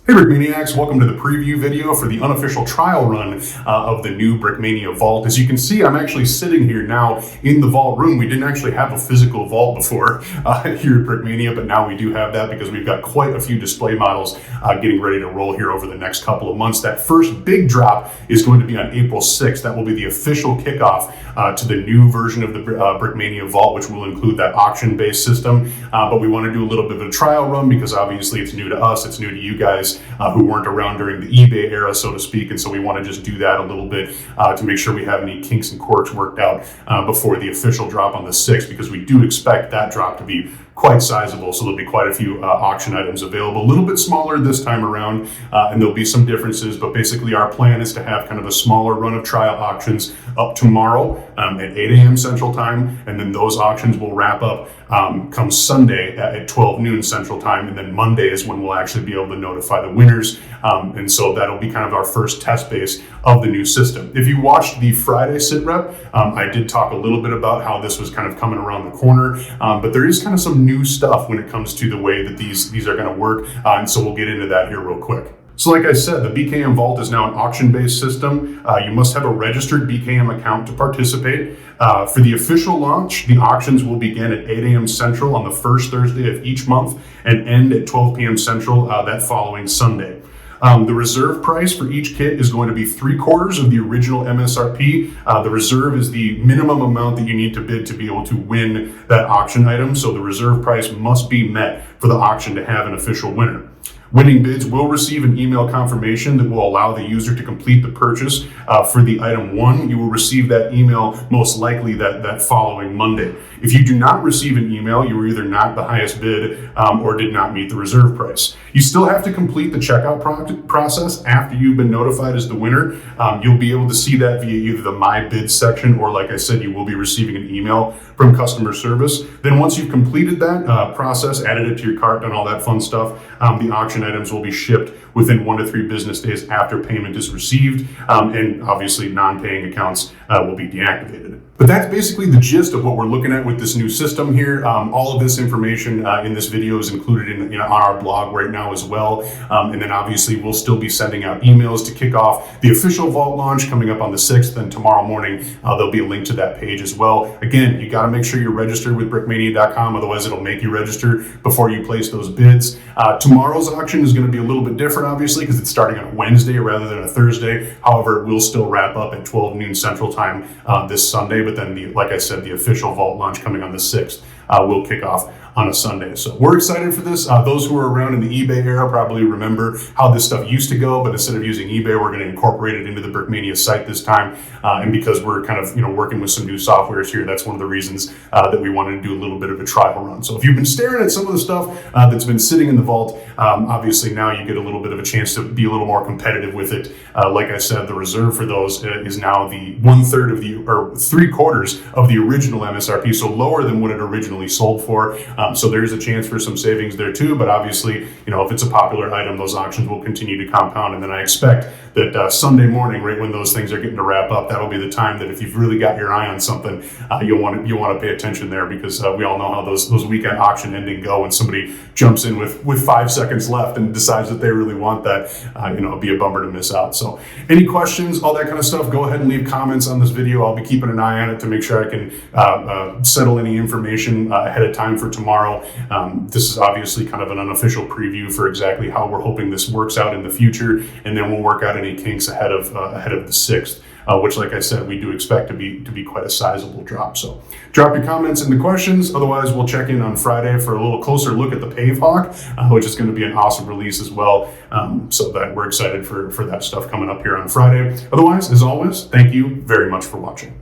Hey Brickmaniacs, welcome to the preview video for the unofficial trial run of the new Brickmania Vault. As you can see, I'm actually sitting here now in the vault room. We didn't actually have a physical vault before here at Brickmania, but now we do have that because we've got quite a few display models getting ready to roll here over the next couple of months. That first big drop is going to be on April 6th. That will be the official kickoff to the new version of the Brickmania Vault, which will include that auction-based system. But we want to do a little bit of a trial run because obviously it's new to us, it's new to you guys. Who weren't around during the eBay era, so to speak, and so we want to just do that a little bit to make sure we have any kinks and quirks worked out before the official drop on the 6th, because we do expect that drop to be quite sizable, so there'll be quite a few auction items available. A little bit smaller this time around, and there'll be some differences, but basically our plan is to have kind of a smaller run of trial auctions up tomorrow at 8 a.m. Central Time, and then those auctions will wrap up come Sunday at 12 noon Central Time, and then Monday is when we'll actually be able to notify the winners, and so that'll be kind of our first test base of the new system. If you watched the Friday sit rep, I did talk a little bit about how this was kind of coming around the corner, but there is kind of some new stuff when it comes to the way that these are going to work, and so we'll get into that here real quick. So like I said, the BKM Vault is now an auction-based system. You must have a registered BKM account to participate. For the official launch, the auctions will begin at 8 a.m. Central on the first Thursday of each month and end at 12 p.m. Central that following Sunday. The reserve price for each kit is going to be 3/4 of the original MSRP. The reserve is the minimum amount that you need to bid to be able to win that auction item. So the reserve price must be met for the auction to have an official winner. Winning bids will receive an email confirmation that will allow the user to complete the purchase for the item 1. You will receive that email most likely that following Monday. If you do not receive an email, you were either not the highest bid or did not meet the reserve price. You still have to complete the checkout process after you've been notified as the winner. You'll be able to see that via either the My Bid section, or like I said, you will be receiving an email from customer service. Then once you've completed that process, added it to your cart, done all that fun stuff, the auction items will be shipped within 1 to 3 business days after payment is received, and obviously non-paying accounts will be deactivated. But that's basically the gist of what we're looking at with this new system here. All of this information in this video is included on our blog right now as well. And then obviously we'll still be sending out emails to kick off the official Vault launch coming up on the 6th. And tomorrow morning, there'll be a link to that page as well. Again, you got to make sure you're registered with brickmania.com. Otherwise, it'll make you register before you place those bids. Tomorrow's auction is going to be a little bit different, obviously, because it's starting on a Wednesday rather than a Thursday. However, it will still wrap up at 12 noon Central Time this Sunday. But then, like I said, the official Vault launch coming on the 6th will kick off on a Sunday. So we're excited for this. Those who were around in the eBay era probably remember how this stuff used to go, but instead of using eBay, we're going to incorporate it into the Brickmania site this time. And because we're kind of working with some new softwares here, that's one of the reasons that we wanted to do a little bit of a trial run. So if you've been staring at some of the stuff that's been sitting in the vault, obviously now you get a little bit of a chance to be a little more competitive with it. Like I said, the reserve for those is now the 1/3 of the, or 3/4 of the original MSRP, so lower than what it originally sold for. So there's a chance for some savings there too, but obviously, if it's a popular item, those auctions will continue to compound. And then I expect that Sunday morning, right when those things are getting to wrap up, that'll be the time that if you've really got your eye on something, you'll want to pay attention there, because we all know how those weekend auction ending go. When somebody jumps in with 5 seconds left and decides that they really want that, it'd be a bummer to miss out. So any questions, all that kind of stuff, go ahead and leave comments on this video. I'll be keeping an eye on it to make sure I can settle any information ahead of time for tomorrow. This is obviously kind of an unofficial preview for exactly how we're hoping this works out in the future, and then we'll work out any kinks ahead of the 6th, which, like I said, we do expect to be quite a sizable drop. So drop your comments and the questions. Otherwise, we'll check in on Friday for a little closer look at the Pave Hawk, which is going to be an awesome release as well. So that we're excited for that stuff coming up here on Friday. Otherwise, as always, thank you very much for watching.